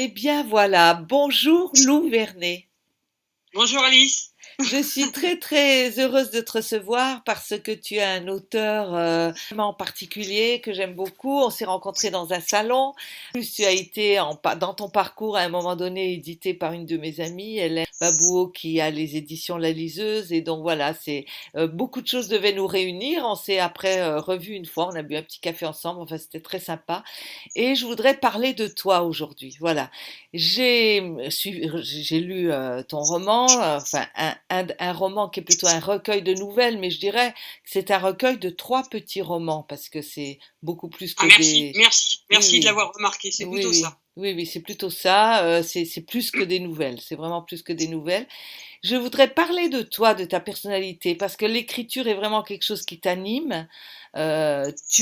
Eh bien voilà, bonjour Lou Vernet. Bonjour Alice. Je suis très très heureuse de te recevoir parce que tu es un auteur en particulier que j'aime beaucoup. On s'est rencontrés dans un salon. En plus, tu as été dans ton parcours à un moment donné édité par une de mes amies, Hélène Babouo, qui a les éditions La Liseuse. Et donc voilà, c'est beaucoup de choses devaient nous réunir. On s'est après revu une fois, on a bu un petit café ensemble. Enfin, c'était très sympa. Et je voudrais parler de toi aujourd'hui. Voilà. J'ai lu ton roman, enfin un roman qui est plutôt un recueil de nouvelles, mais je dirais que c'est un recueil de trois petits romans parce que c'est beaucoup plus Ah que merci, des. merci, Oui, merci de oui, l'avoir remarqué, c'est oui, plutôt oui, ça. oui, oui, c'est plutôt ça. C'est plus que des nouvelles. C'est vraiment plus que des nouvelles. Je voudrais parler de toi, de ta personnalité, parce que l'écriture est vraiment quelque chose qui t'anime. Tu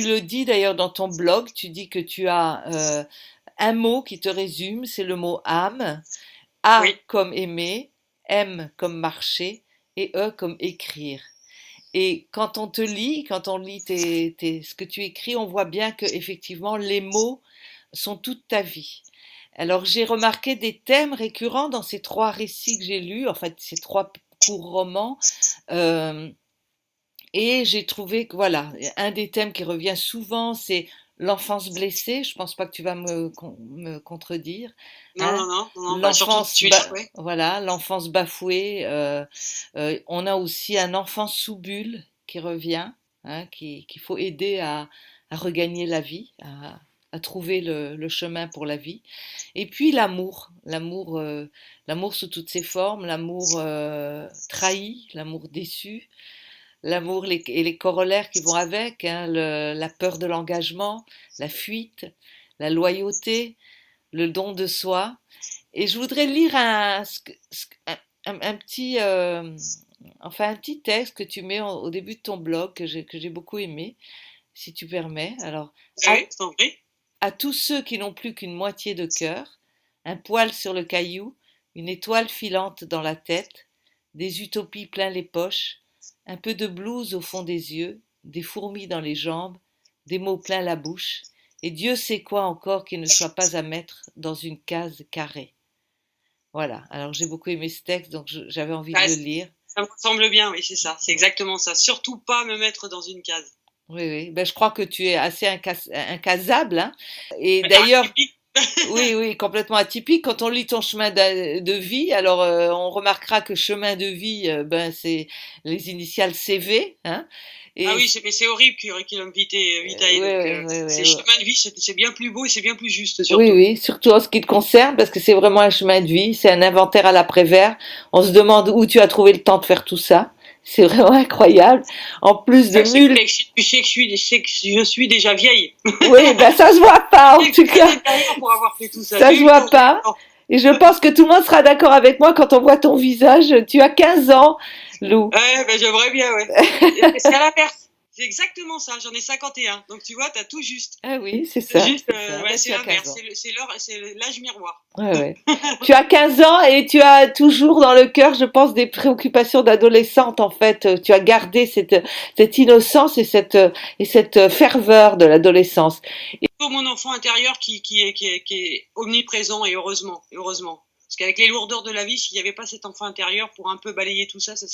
le dis d'ailleurs dans ton blog. Tu dis que tu as un mot qui te résume, c'est le mot âme. A Oui. comme aimer, M comme marcher et E comme écrire. Et quand on lit ce que tu écris, on voit bien que effectivement les mots sont toute ta vie. Alors j'ai remarqué des thèmes récurrents dans ces trois récits que j'ai lus, en fait ces trois courts romans, euh, et j'ai trouvé que voilà, un des thèmes qui revient souvent, c'est l'enfance blessée. Je pense pas que tu vas me contredire, Non, hein. non, non, non, non, bah surtout celui-là, ouais. Voilà, l'enfance bafouée. On a aussi un enfant sous bulle qui revient, hein, qu'il faut aider à regagner la vie, à trouver le chemin pour la vie. Et puis l'amour sous toutes ses formes, l'amour trahi, l'amour déçu, l'amour et les corollaires qui vont avec, hein, la peur de l'engagement, la fuite, la loyauté, le don de soi. Et je voudrais lire un petit, enfin un petit texte que tu mets au début de ton blog que j'ai beaucoup aimé, si tu permets. Alors, à, Oui, c'est vrai. à tous ceux qui n'ont plus qu'une moitié de cœur, un poil sur le caillou, une étoile filante dans la tête, des utopies plein les poches, un peu de blues au fond des yeux, des fourmis dans les jambes, des mots plein la bouche, et Dieu sait quoi encore qui ne soit pas à mettre dans une case carrée. Voilà, alors j'ai beaucoup aimé ce texte, donc j'avais envie de Bah, le lire. ça me semble bien, oui, c'est ça, c'est exactement ça. Surtout pas me mettre dans une case. Oui, oui, ben, je crois que tu es assez incasable, hein. Et Bah, t'as un d'ailleurs, typique. oui, oui, complètement atypique. Quand on lit ton chemin de vie, alors on remarquera que chemin de vie, ben c'est les initiales CV, hein. Ah Et oui, mais c'est horrible curriculum vitae, oui, donc oui, oui, c'est oui, chemin de vie, c'est bien plus beau et c'est bien plus juste oui, surtout. oui, surtout en ce qui te concerne, parce que c'est vraiment un chemin de vie, c'est un inventaire à l'après-vert. On se demande où tu as trouvé le temps de faire tout ça. C'est vraiment incroyable. En plus de Ouais, mille. tu sais que je suis déjà vieille. Oui, ben ça se voit pas en J'ai tout des cas. années derrière pour avoir fait tout ça. Ça J'ai se eu le voit temps, j'ai eu pas. le temps. Et je pense que tout le monde sera d'accord avec moi quand on voit ton visage. Tu as 15 ans, Lou. Ouais, ben j'aimerais bien, ouais. C'est à l'inverse. C'est exactement ça, j'en ai 51. Donc tu vois, t'as tout juste. Ah oui, C'est juste, c'est ça. ouais, Ben, c'est tu as 15 l'inverse, ans. c'est l'âge miroir. Ouais, ouais. Tu as 15 ans et tu as toujours dans le cœur, je pense, des préoccupations d'adolescente, en fait. Tu as gardé cette innocence et cette ferveur de l'adolescence. Pour mon enfant intérieur qui est omniprésent et heureusement, heureusement. Parce qu'avec les lourdeurs de la vie, s'il n'y avait pas cet enfant intérieur pour un peu balayer tout ça, ça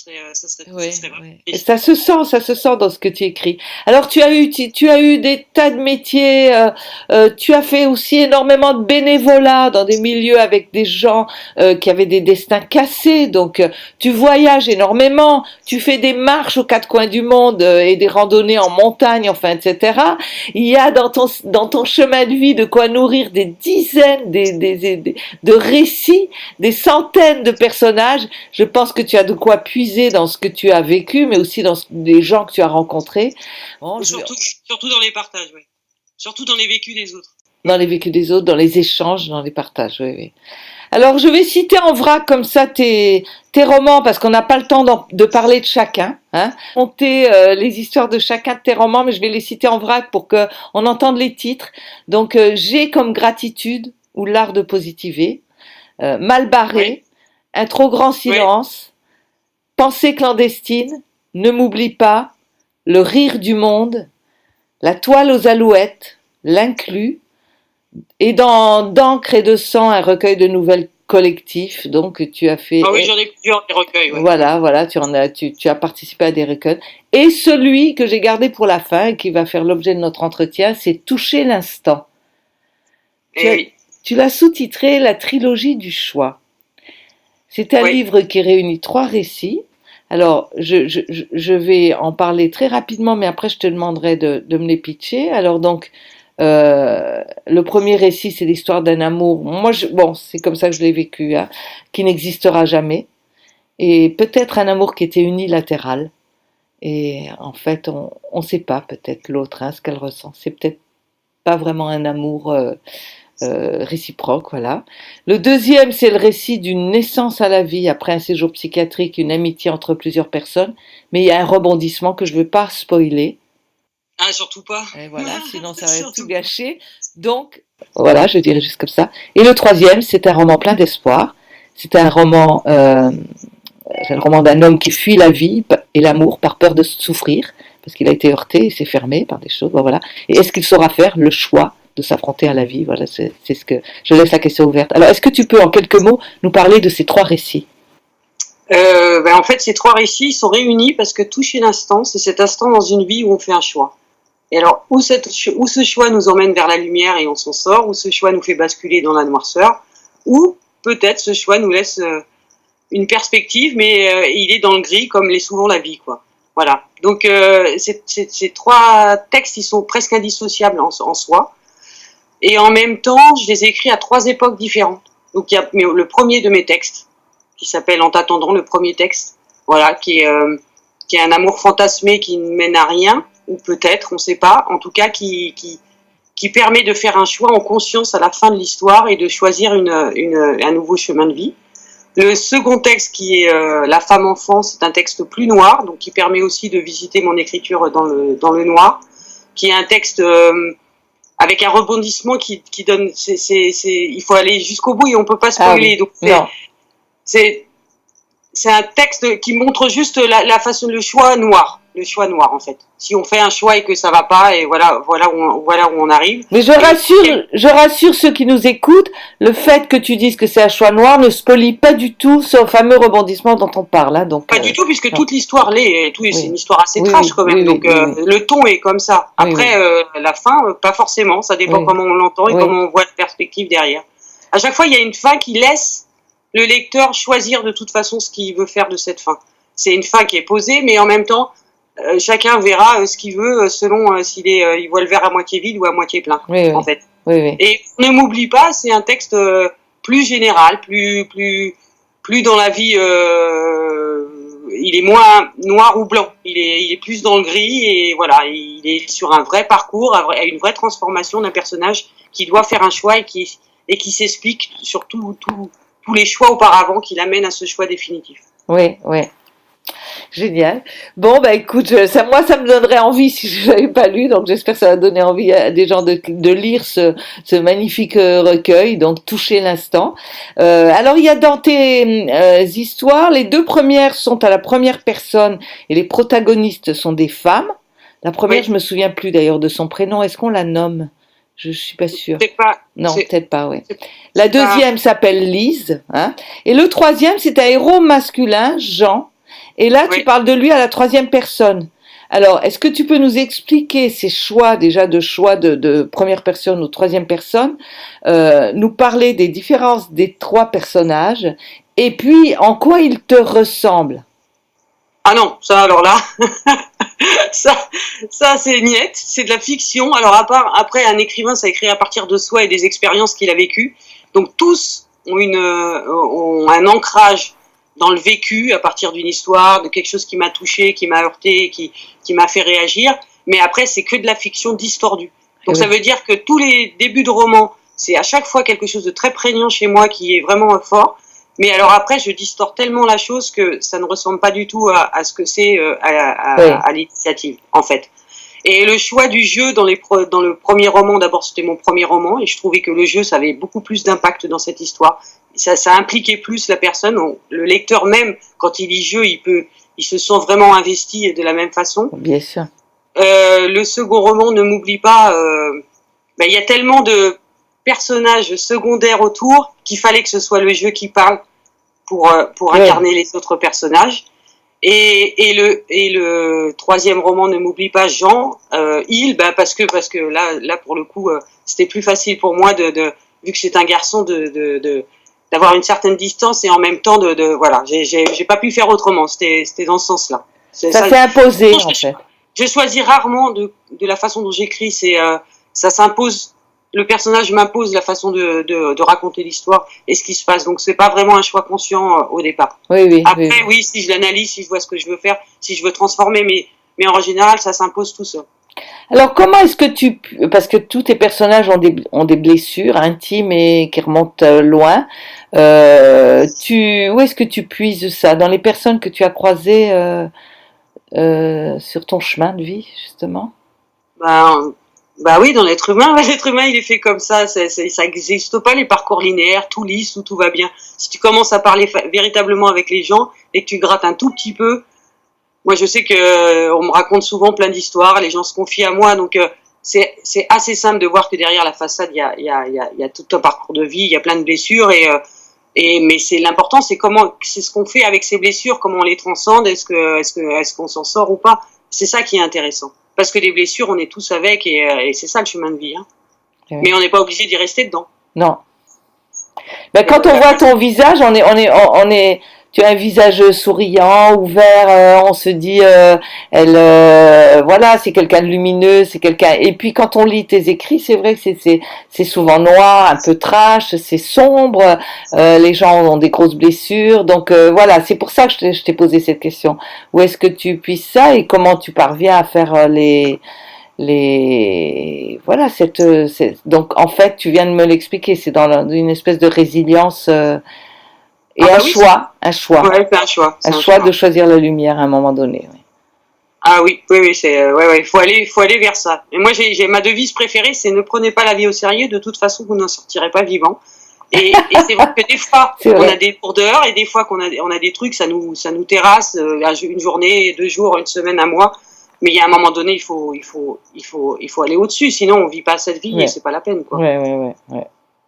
Oui, serait vraiment oui. Et triste. ça se sent dans ce que tu écris. Alors, tu as eu des tas de métiers. Tu as fait aussi énormément de bénévolat dans des milieux avec des gens qui avaient des destins cassés. Donc, tu voyages énormément. Tu fais des marches aux quatre coins du monde et des randonnées en montagne, enfin, etc. Il y a dans ton chemin de vie de quoi nourrir des dizaines de récits, des centaines de personnages. Je pense que tu as de quoi puiser dans ce que tu as vécu, mais aussi dans les gens que tu as rencontrés. Bon, Et surtout dans les partages, oui. Surtout dans les vécus des autres. dans les vécus des autres, dans les échanges, dans les partages. Oui, oui. Alors, je vais citer en vrac comme ça tes romans, parce qu'on n'a pas le temps de parler de chacun. Hein. Compter les histoires de chacun de tes romans, mais je vais les citer en vrac pour que on entende les titres. Donc, J'ai comme gratitude ou l'art de positiver, Mal Oui, barré, Un trop grand oui. silence, Pensée clandestine, Ne m'oublie pas, Le rire du monde, La toile aux alouettes, L'inclus, Et dans d'encre et de sang, un recueil de nouvelles collectifs, donc tu as fait. Ah oui, j'en ai plusieurs des recueils, ouais. Voilà, tu as participé à des recueils. Et celui que j'ai gardé pour la fin, et qui va faire l'objet de notre entretien, c'est Toucher l'instant. Tu, Et as- oui, tu l'as sous-titré La trilogie du choix. C'est un oui. livre qui réunit 3 récits. Alors, je vais en parler très rapidement, mais après je te demanderai de me les pitcher. Alors donc, le premier récit, c'est l'histoire d'un amour. Bon, c'est comme ça que je l'ai vécu, hein, qui n'existera jamais. Et peut-être un amour qui était unilatéral. Et en fait, on ne sait pas peut-être l'autre, hein, ce qu'elle ressent. C'est peut-être pas vraiment un amour réciproque, voilà. Le deuxième, c'est le récit d'une naissance à la vie après un séjour psychiatrique, une amitié entre plusieurs personnes. Mais il y a un rebondissement que je ne veux pas spoiler. Ah, surtout pas. Et voilà, sinon ça va tout Surtout pas. gâcher. Donc, voilà, je dirais juste comme ça. Et le troisième, c'est un roman plein d'espoir. C'est le roman d'un homme qui fuit la vie et l'amour par peur de souffrir, parce qu'il a été heurté et s'est fermé par des choses. Bon, voilà. Et est-ce qu'il saura faire le choix de s'affronter à la vie? Voilà, c'est ce que je laisse la question ouverte. Alors, est-ce que tu peux en quelques mots nous parler de ces 3 récits? En fait, ces 3 récits sont réunis parce que Toucher l'instant, c'est cet instant dans une vie où on fait un choix. Et alors, où ce choix nous emmène vers la lumière et on s'en sort, ou ce choix nous fait basculer dans la noirceur, ou peut-être ce choix nous laisse une perspective, mais il est dans le gris comme l'est souvent la vie, quoi. Voilà. Donc, ces 3 textes, ils sont presque indissociables en soi. Et en même temps, je les ai écrits à 3 époques différentes. Donc, il y a le premier de mes textes, qui s'appelle En t'attendant, le premier texte, voilà, qui est un amour fantasmé qui ne mène à rien, ou peut-être, on ne sait pas, en tout cas qui permet de faire un choix en conscience à la fin de l'histoire et de choisir un nouveau chemin de vie. Le second texte, qui est La femme enfant, c'est un texte plus noir, donc qui permet aussi de visiter mon écriture dans le noir, qui est un texte avec un rebondissement qui donne, il faut aller jusqu'au bout et on peut pas spoiler. Oui. Donc Non. c'est un texte qui montre juste la façon, le choix noir en fait. Si on fait un choix et que ça va pas, et voilà où on arrive. Mais je rassure ceux qui nous écoutent, le fait que tu dises que c'est un choix noir ne spolie pas du tout ce fameux rebondissement dont on parle. Hein, donc, pas du tout, puisque non. toute l'histoire l'est, Oui. c'est une histoire assez Oui, trash quand même, oui, donc oui. le ton est comme ça. Après, la fin, pas forcément, ça dépend Oui. comment on l'entend et Oui. comment on voit la perspective derrière. À chaque fois, il y a une fin qui laisse le lecteur choisir de toute façon ce qu'il veut faire de cette fin. C'est une fin qui est posée, mais en même temps, chacun verra ce qu'il veut selon il voit le verre à moitié vide ou à moitié plein, Oui, en fait. Oui. Et ne m'oublie pas, c'est un texte plus général, plus dans la vie. Il est moins noir ou blanc. Il est plus dans le gris et voilà, il est sur un vrai parcours, une vraie transformation d'un personnage qui doit faire un choix et qui s'explique sur tous les choix auparavant qui l'amènent à ce choix définitif. Oui. Génial. Bon, bah écoute, ça me donnerait envie si je l'avais pas lu, donc j'espère que ça va donner envie à des gens de lire ce magnifique recueil, donc Toucher l'instant. Alors, il y a dans tes histoires, les 2 premières sont à la première personne et les protagonistes sont des femmes. La première, Oui. je me souviens plus d'ailleurs de son prénom. Est-ce qu'on la nomme? Je suis pas sûre. Non, peut-être pas, oui. La deuxième s'appelle Lise, hein. Et le troisième, c'est un héros masculin, Jean. Et là, tu parles de lui à la 3e personne. Alors, est-ce que tu peux nous expliquer ces choix, déjà de choix de première personne ou 3e personne, nous parler des différences des 3 personnages, et puis en quoi ils te ressemblent? Ah non, ça alors là, ça c'est niette, c'est de la fiction. Alors après, un écrivain, ça écrit à partir de soi et des expériences qu'il a vécues. Donc tous ont un ancrage dans le vécu à partir d'une histoire, de quelque chose qui m'a touché, qui m'a heurté, qui m'a fait réagir. Mais après, c'est que de la fiction distordue. Donc ça veut dire que tous les débuts de romans, c'est à chaque fois quelque chose de très prégnant chez moi qui est vraiment fort. Mais alors après, je distors tellement la chose que ça ne ressemble pas du tout à ce que c'est à l'initiative, en fait. Et le choix du jeu dans le premier roman, d'abord c'était mon premier roman, et je trouvais que le jeu, ça avait beaucoup plus d'impact dans cette histoire. Ça impliquait plus la personne. Le lecteur même, quand il lit jeu, il se sent vraiment investi de la même façon. Bien sûr. Le second roman, Ne m'oublie pas, il y a tellement de personnages secondaires autour qu'il fallait que ce soit le jeu qui parle pour incarner les autres personnages. Et le troisième roman, Ne m'oublie pas, Jean, parce que là pour le coup, c'était plus facile pour moi vu que c'est un garçon d'avoir une certaine distance et en même temps voilà, j'ai pas pu faire autrement. C'était dans ce sens-là. Ça s'est imposé en fait. Je choisis rarement de la façon dont j'écris. Ça s'impose. Le personnage m'impose la façon de raconter l'histoire et ce qui se passe. Donc c'est pas vraiment un choix conscient au départ. Oui. Après, oui, si je l'analyse, si je vois ce que je veux faire, si je veux transformer, mais en général, ça s'impose tout seul. Alors comment est-ce que parce que tous tes personnages ont des blessures intimes et qui remontent loin, où est-ce que tu puises ça? Dans les personnes que tu as croisées sur ton chemin de vie, justement? Bah oui, dans l'être humain, l'être humain il est fait comme ça, ça n'existe pas les parcours linéaires, tout lisse, où tout va bien. Si tu commences à parler véritablement avec les gens et que tu grattes un tout petit peu, moi je sais que on me raconte souvent plein d'histoires, les gens se confient à moi, donc c'est assez simple de voir que derrière la façade il y a tout un parcours de vie, il y a plein de blessures mais c'est l'important, c'est ce qu'on fait avec ces blessures, comment on les transcende, est-ce qu'on s'en sort ou pas. C'est ça qui est intéressant. Parce que les blessures, on est tous avec et c'est ça le chemin de vie. Hein. Oui. Mais on n'est pas obligé d'y rester dedans. Non. Ben, quand on voit ton visage, tu as un visage souriant, ouvert, on se dit, voilà, c'est quelqu'un de lumineux, c'est quelqu'un. Et puis quand on lit tes écrits, c'est vrai que c'est souvent noir, un peu trash, c'est sombre, les gens ont des grosses blessures. Donc voilà, c'est pour ça que je t'ai posé cette question. Où est-ce que tu puisses ça et comment tu parviens à faire voilà, donc en fait, tu viens de me l'expliquer, c'est dans une espèce de résilience. Et un choix. Ouais, c'est un choix. Un choix de choisir la lumière à un moment donné. Oui. Ah oui, c'est faut aller vers ça. Et moi j'ai ma devise préférée, c'est ne prenez pas la vie au sérieux, de toute façon vous n'en sortirez pas vivant. Et c'est vrai que des fois on a des lourdeurs et des fois qu'on a des trucs, ça nous terrasse une journée, 2 jours, une semaine, un mois. Mais il y a un moment donné, il faut aller au-dessus, sinon on vit pas cette vie et c'est pas la peine quoi. Ouais.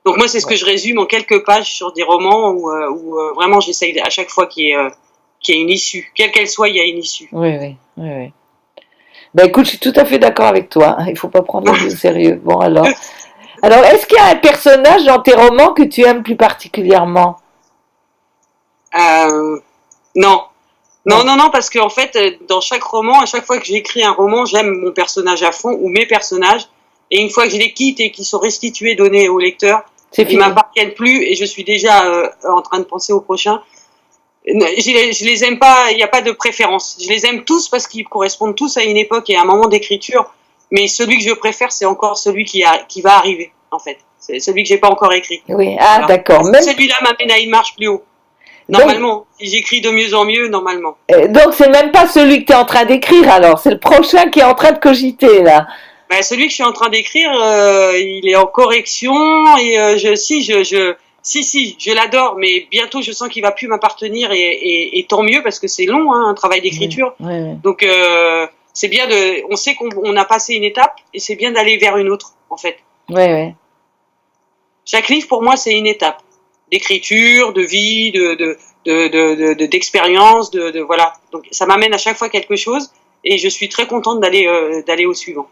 Donc moi, c'est ce que je résume en quelques pages sur des romans où vraiment j'essaye à chaque fois qu'il y ait une issue. Quelle qu'elle soit, il y a une issue. Oui. Ben écoute, je suis tout à fait d'accord avec toi. Il faut pas prendre la vie au sérieux. Bon alors, est-ce qu'il y a un personnage dans tes romans que tu aimes plus particulièrement? Non, parce qu'en fait, dans chaque roman, à chaque fois que j'écris un roman, j'aime mon personnage à fond ou mes personnages. Et une fois que je les quitte et qu'ils sont restitués, donnés au lecteur, ils m'appartiennent plus et je suis déjà en train de penser au prochain. Je les aime pas, il n'y a pas de préférence. Je les aime tous parce qu'ils correspondent tous à une époque et à un moment d'écriture. Mais celui que je préfère, c'est encore celui qui va arriver, en fait. C'est celui que j'ai pas encore écrit. Oui, d'accord. Même celui-là m'amène à une marche plus haut. Normalement, si j'écris de mieux en mieux, normalement. Donc c'est même pas celui que tu es en train d'écrire alors, c'est le prochain qui est en train de cogiter là. Ben, celui que je suis en train d'écrire, il est en correction et je l'adore, mais bientôt je sens qu'il va plus m'appartenir et tant mieux parce que c'est long, hein, un travail d'écriture. Ouais. Donc c'est bien on sait qu'on a passé une étape et c'est bien d'aller vers une autre en fait. Ouais. Chaque livre pour moi c'est une étape d'écriture, de vie, d'expérience, voilà. Donc ça m'amène à chaque fois quelque chose. Et je suis très contente d'aller au suivant.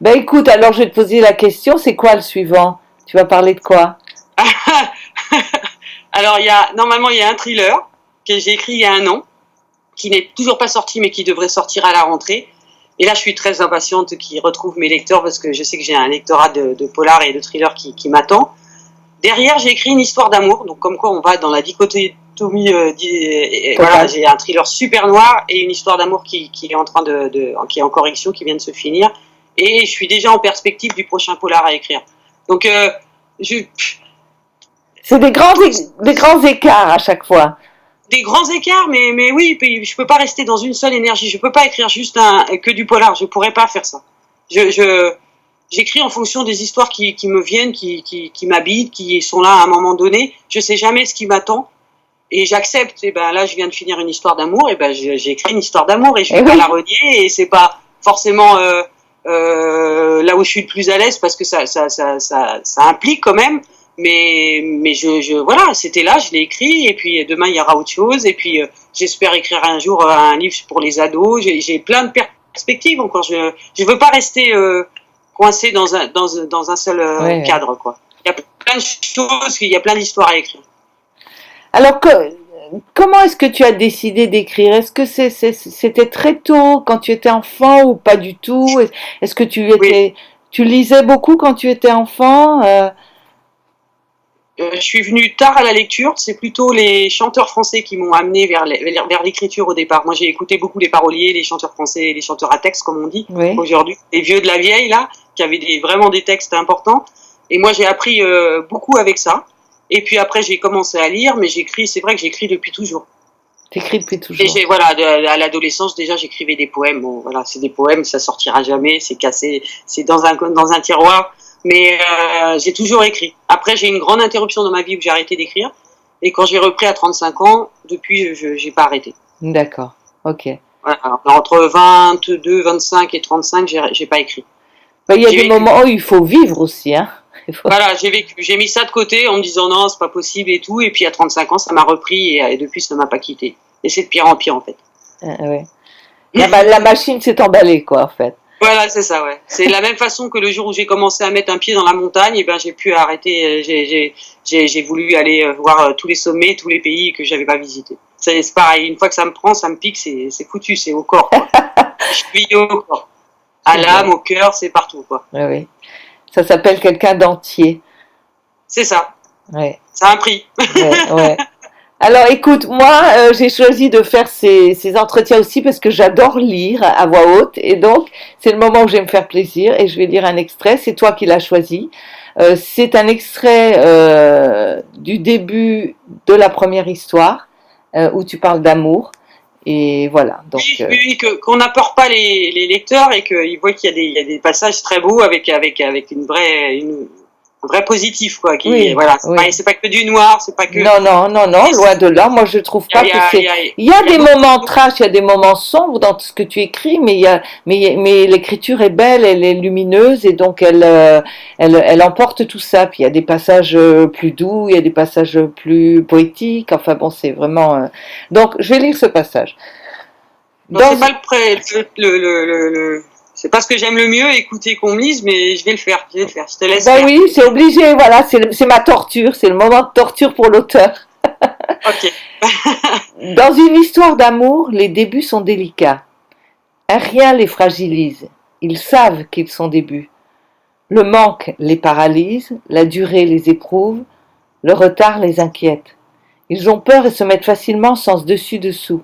Ben écoute, alors je vais te poser la question, c'est quoi le suivant? Tu vas parler de quoi? Alors normalement il y a un thriller que j'ai écrit il y a 1 an, qui n'est toujours pas sorti mais qui devrait sortir à la rentrée. Et là je suis très impatiente qu'il retrouve mes lecteurs parce que je sais que j'ai un lectorat de polar et de thriller qui m'attend. Derrière j'ai écrit une histoire d'amour, donc comme quoi on va dans la dichotomie. Voilà, j'ai un thriller super noir et une histoire d'amour qui est en train qui est en correction, qui vient de se finir. Et je suis déjà en perspective du prochain polar à écrire. Donc, c'est des grands écarts à chaque fois. Des grands écarts, mais oui, je peux pas rester dans une seule énergie. Je peux pas écrire juste que du polar. Je pourrais pas faire ça. J'écris en fonction des histoires qui me viennent, qui m'habitent, qui sont là à un moment donné. Je sais jamais ce qui m'attend. Et j'accepte, et ben là je viens de finir une histoire d'amour, et ben j'ai écrit une histoire d'amour et je vais pas la renier et c'est pas forcément là où je suis le plus à l'aise parce que ça implique quand même. Mais voilà, c'était là, je l'ai écrit, et puis demain il y aura autre chose, et puis j'espère écrire un jour un livre pour les ados. J'ai plein de perspectives encore. Je veux pas rester coincé dans un seul cadre, quoi. Il y a plein de choses, il y a plein d'histoires à écrire. Alors, comment est-ce que tu as décidé d'écrire? Est-ce que c'était très tôt, quand tu étais enfant, ou pas du tout? Est-ce que Oui. tu lisais beaucoup quand tu étais enfant? Je suis venue tard à la lecture. C'est plutôt les chanteurs français qui m'ont amené vers l'écriture au départ. Moi, j'ai écouté beaucoup les paroliers, les chanteurs français, les chanteurs à texte, comme on dit Oui, aujourd'hui, les vieux de la vieille là, qui avaient vraiment des textes importants. Et moi, j'ai appris beaucoup avec ça. Et puis après, j'ai commencé à lire, mais j'écris. C'est vrai que j'écris depuis toujours. t'écris depuis Et toujours. voilà, à l'adolescence déjà, j'écrivais des poèmes. Bon, voilà, c'est des poèmes, ça sortira jamais, c'est cassé, c'est dans un tiroir. Mais j'ai toujours écrit. Après, j'ai eu une grande interruption dans ma vie où j'ai arrêté d'écrire. Et quand j'ai repris à 35 ans, depuis, j'ai pas arrêté. D'accord, ok. Voilà. Alors, entre 22, 25 et 35, j'ai pas écrit. Ben, il y a J'ai des vécu. moments où il faut vivre aussi, hein. Voilà, j'ai vécu. J'ai mis ça de côté en me disant non, c'est pas possible et tout. Et puis à 35 ans, ça m'a repris et depuis, ça m'a pas quitté. Et c'est de pire en pire, en fait. Ouais. La machine s'est emballée, quoi, en fait. Voilà, c'est ça, ouais. C'est de la même façon que le jour où j'ai commencé à mettre un pied dans la montagne, et ben j'ai pu arrêter. J'ai voulu aller voir tous les sommets, tous les pays que j'avais pas visités. C'est pareil. Une fois que ça me prend, ça me pique, c'est foutu, c'est au corps, quoi. Je suis au corps, à C'est l'âme, bien. au cœur, c'est partout, quoi. Oui, oui. Ça s'appelle quelqu'un d'entier. C'est ça. Ouais, Ça a un prix. ouais, ouais. Alors écoute, moi j'ai choisi de faire ces entretiens aussi parce que j'adore lire à voix haute et donc c'est le moment où je vais me faire plaisir et je vais lire un extrait, c'est toi qui l'as choisi. C'est un extrait du début de la première histoire où tu parles d'amour et voilà, donc Oui, oui, oui, qu'on n'apporte pas les lecteurs et qu'ils voient qu'il y a des passages très beaux avec un vrai positif, quoi. oui, Voilà, oui. c'est pas que du noir, c'est pas que. Non, non, non, non, loin de là. Moi, je trouve pas que c'est. Il y a Il y a des beaucoup, moments beaucoup. trash, il y a des moments sombres dans tout ce que tu écris, mais l'écriture est belle, elle est lumineuse et donc elle emporte tout ça. Puis il y a des passages plus doux, il y a des passages plus poétiques. Enfin bon, c'est vraiment. Donc, je vais lire ce passage. Non, Dans. c'est pas c'est pas ce que j'aime le mieux, écouter qu'on me lise, mais je vais le faire, je vais le faire. Je te laisse Ben faire. oui, c'est obligé. Voilà, c'est ma torture. C'est le moment de torture pour l'auteur. Ok. Dans une histoire d'amour, les débuts sont délicats. Un rien les fragilise. Ils savent qu'ils sont débuts. Le manque les paralyse, la durée les éprouve, le retard les inquiète. Ils ont peur et se mettent facilement sens dessus-dessous.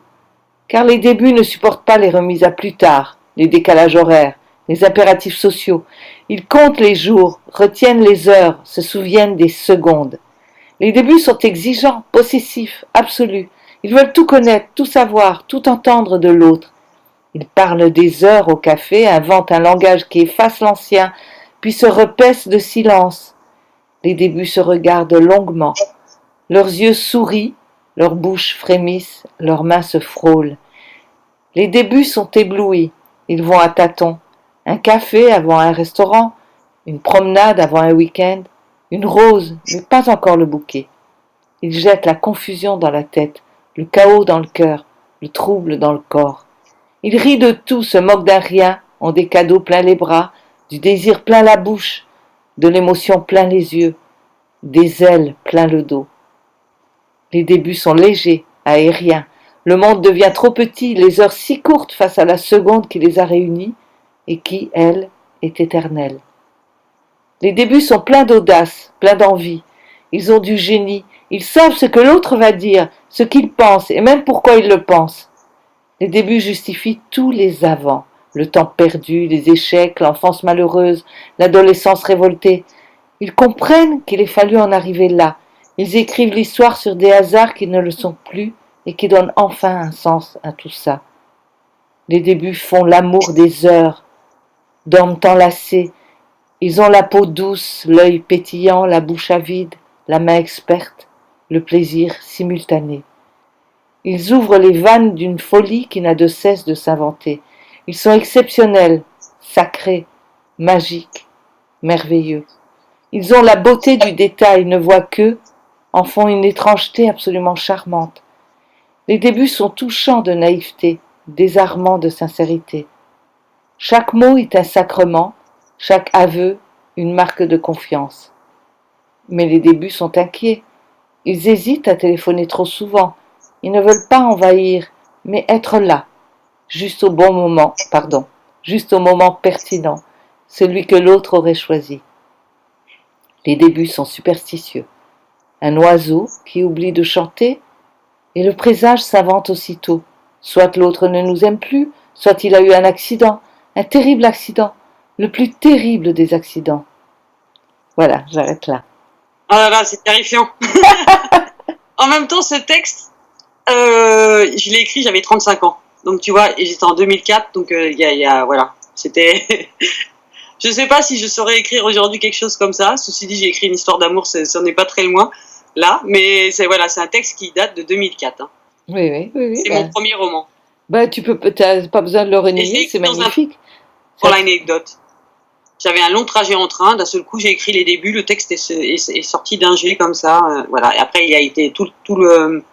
Car les débuts ne supportent pas les remises à plus tard, les décalages horaires, les impératifs sociaux. Ils comptent les jours, retiennent les heures, se souviennent des secondes. Les débuts sont exigeants, possessifs, absolus. Ils veulent tout connaître, tout savoir, tout entendre de l'autre. Ils parlent des heures au café, inventent un langage qui efface l'ancien, puis se repaissent de silence. Les débuts se regardent longuement. Leurs yeux sourient, leurs bouches frémissent, leurs mains se frôlent. Les débuts sont éblouis. Ils vont à tâtons. Un café avant un restaurant, une promenade avant un week-end, une rose, mais pas encore le bouquet. Ils jettent la confusion dans la tête, le chaos dans le cœur, le trouble dans le corps. Ils rient de tout, se moquent d'un rien, ont des cadeaux plein les bras, du désir plein la bouche, de l'émotion plein les yeux, des ailes plein le dos. Les débuts sont légers, aériens. Le monde devient trop petit, les heures si courtes face à la seconde qui les a réunis et qui, elle, est éternelle. Les débuts sont pleins d'audace, pleins d'envie. Ils ont du génie, ils savent ce que l'autre va dire, ce qu'il pense et même pourquoi il le pense. Les débuts justifient tous les avants, le temps perdu, les échecs, l'enfance malheureuse, l'adolescence révoltée. Ils comprennent qu'il ait fallu en arriver là. Ils écrivent l'histoire sur des hasards qui ne le sont plus et qui donnent enfin un sens à tout ça. Les débuts font l'amour des heures, dorment enlacés. Ils ont la peau douce, l'œil pétillant, la bouche avide, la main experte, le plaisir simultané. Ils ouvrent les vannes d'une folie qui n'a de cesse de s'inventer. Ils sont exceptionnels, sacrés, magiques, merveilleux. Ils ont la beauté du détail, ne voient qu'eux, en font une étrangeté absolument charmante. Les débuts sont touchants de naïveté, désarmants de sincérité. Chaque mot est un sacrement, chaque aveu une marque de confiance. Mais les débuts sont inquiets. Ils hésitent à téléphoner trop souvent. Ils ne veulent pas envahir, mais être là, juste au bon moment, juste au moment pertinent, celui que l'autre aurait choisi. Les débuts sont superstitieux. Un oiseau qui oublie de chanter, et le présage s'invente aussitôt. Soit l'autre ne nous aime plus, soit il a eu un accident, un terrible accident, le plus terrible des accidents. Voilà, j'arrête là. Oh là là, c'est terrifiant. En même temps, ce texte, je l'ai écrit, j'avais 35 ans. Donc tu vois, et j'étais en 2004, donc voilà, c'était... Je sais pas si je saurais écrire aujourd'hui quelque chose comme ça. Ceci dit, j'ai écrit une histoire d'amour, ça n'est pas très loin là, mais c'est un texte qui date de 2004. Hein. Oui. C'est mon premier roman. Tu t'as pas besoin de le renier, c'est magnifique. Pour l'anecdote, j'avais un long trajet en train. D'un seul coup, j'ai écrit les débuts. Le texte est sorti d'un jet comme ça. Voilà. Et après, il a été tout le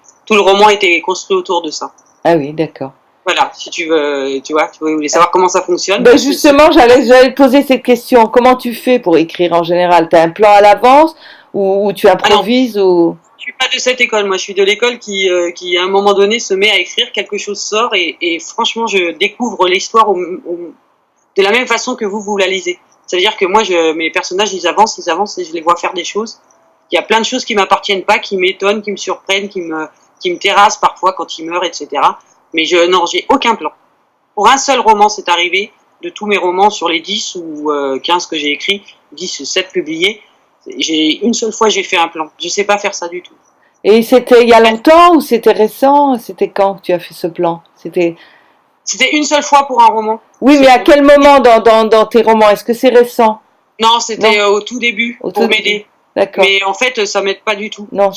roman a été construit autour de ça. Ah oui, d'accord. Voilà, si tu veux, tu voulais savoir comment ça fonctionne. Justement, j'allais te poser cette question. Comment tu fais pour écrire en général? Tu as un plan à l'avance ou tu improvises ou... Je suis pas de cette école. Moi, je suis de l'école qui à un moment donné, se met à écrire, quelque chose sort et franchement, je découvre l'histoire de la même façon que vous la lisez. Ça veut dire que moi, mes personnages, ils avancent et je les vois faire des choses. Il y a plein de choses qui m'appartiennent pas, qui m'étonnent, qui me surprennent, qui me terrassent parfois quand ils meurent, etc. Mais j'ai aucun plan. Pour un seul roman, c'est arrivé, de tous mes romans sur les 10 ou 15 que j'ai écrits, 10 ou 7 publiés, une seule fois j'ai fait un plan. Je sais pas faire ça du tout. Et c'était il y a longtemps ou c'était récent? C'était quand que tu as fait ce plan? C'était une seule fois pour un roman. Oui, mais à quel moment dans tes romans? Est-ce que c'est récent? Non, c'était au tout début, pour m'aider. D'accord. Mais en fait, ça m'aide pas du tout. Non,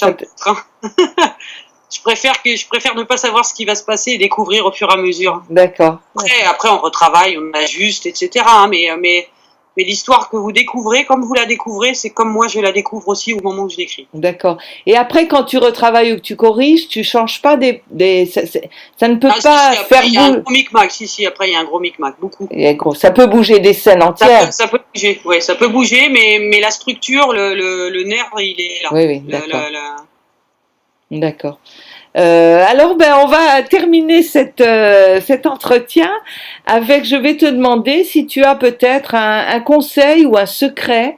Je préfère ne pas savoir ce qui va se passer et découvrir au fur et à mesure. D'accord. Après on retravaille, on ajuste, etc. Hein, mais l'histoire que vous découvrez, comme vous la découvrez, c'est comme moi je la découvre aussi au moment où je l'écris. D'accord. Et après, quand tu retravailles ou que tu corriges, tu changes pas ça ne peut pas faire bouger. Il y a un gros micmac. Après il y a un gros micmac, beaucoup. Ça peut bouger des scènes entières. Ça peut bouger, ouais, ça peut bouger, mais la structure, le nerf, il est là. Oui, d'accord. D'accord. Alors, on va terminer cet entretien avec, je vais te demander si tu as peut-être un conseil ou un secret.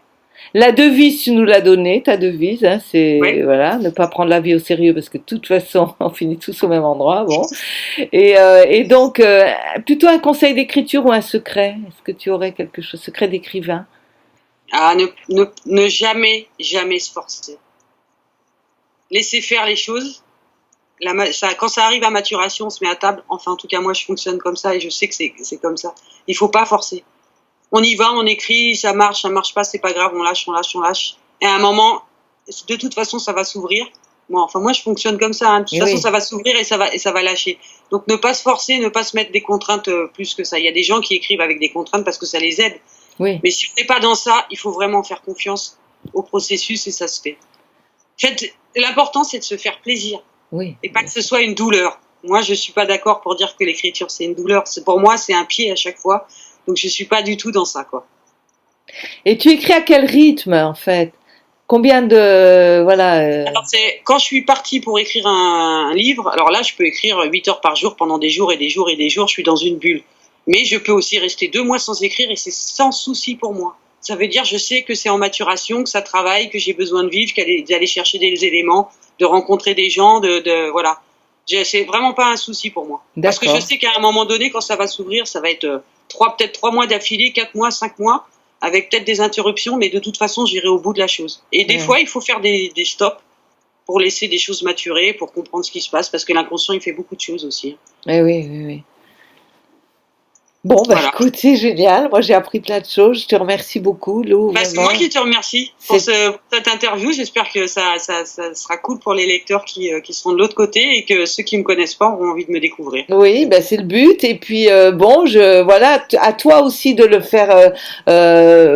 La devise, tu nous l'as donnée, ta devise, hein, c'est voilà, ne pas prendre la vie au sérieux parce que de toute façon, on finit tous au même endroit. Bon, et donc plutôt un conseil d'écriture ou un secret. Est-ce que tu aurais quelque chose, secret d'écrivain? Ah, ne jamais se forcer. Laissez faire les choses. Quand ça arrive à maturation, on se met à table. Enfin, en tout cas, moi, je fonctionne comme ça et je sais que c'est comme ça. Il faut pas forcer. On y va, on écrit, ça marche pas, c'est pas grave, on lâche. Et à un moment, de toute façon, ça va s'ouvrir. Moi, je fonctionne comme ça. Hein. De toute façon, ça va s'ouvrir et ça va lâcher. Donc, ne pas se forcer, ne pas se mettre des contraintes plus que ça. Il y a des gens qui écrivent avec des contraintes parce que ça les aide. Oui. Mais si on n'est pas dans ça, il faut vraiment faire confiance au processus et ça se fait. En fait, l'important, c'est de se faire plaisir. Oui. Et pas que ce soit une douleur. Moi, je suis pas d'accord pour dire que l'écriture, c'est une douleur. Pour moi, c'est un pied à chaque fois. Donc, je suis pas du tout dans ça, quoi. Et tu écris à quel rythme, en fait? Combien de... Voilà. Alors, quand je suis partie pour écrire un livre, alors là, je peux écrire 8 heures par jour pendant des jours et des jours et des jours. Je suis dans une bulle. Mais je peux aussi rester 2 mois sans écrire et c'est sans souci pour moi. Ça veut dire, je sais que c'est en maturation, que ça travaille, que j'ai besoin de vivre, d'aller chercher des éléments, de rencontrer des gens, voilà. C'est vraiment pas un souci pour moi. Parce que je sais qu'à un moment donné, quand ça va s'ouvrir, ça va être peut-être 3 mois d'affilée, 4 mois, 5 mois, avec peut-être des interruptions, mais de toute façon, j'irai au bout de la chose. Et des fois, il faut faire des stops pour laisser des choses maturer, pour comprendre ce qui se passe, parce que l'inconscient, il fait beaucoup de choses aussi. Oui. Bon, bah Voilà. écoute, c'est génial. Moi, j'ai appris plein de choses. Je te remercie beaucoup, Lou, Bah, c'est vraiment. moi qui te remercie pour cette interview. J'espère que ça sera cool pour les lecteurs qui seront de l'autre côté et que ceux qui me connaissent pas auront envie de me découvrir. Oui, ben c'est le but. Et puis bon, voilà, à toi aussi de le faire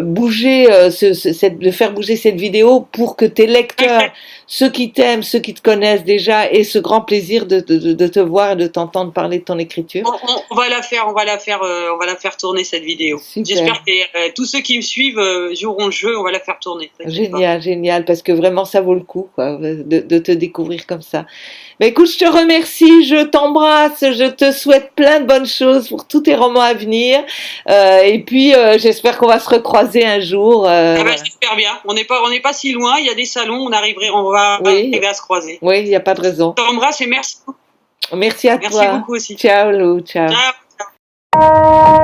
bouger, de faire bouger cette vidéo pour que tes lecteurs, ceux qui t'aiment, ceux qui te connaissent déjà, aient ce grand plaisir de te voir et de t'entendre parler de ton écriture. On va la faire, on va la faire tourner cette vidéo. Super. J'espère que tous ceux qui me suivent joueront le jeu. On va la faire tourner. Génial, génial, parce que vraiment ça vaut le coup, quoi, de te découvrir comme ça. Mais écoute, je te remercie, je t'embrasse, je te souhaite plein de bonnes choses pour tous tes romans à venir. Et puis j'espère qu'on va se recroiser un jour. Voilà. J'espère bien. On n'est pas si loin. Il y a des salons, on va arriver à se croiser. Oui, il n'y a pas de raison. Je t'embrasse et merci. Merci à toi. Merci beaucoup aussi. Ciao, Lou, ciao. Ciao.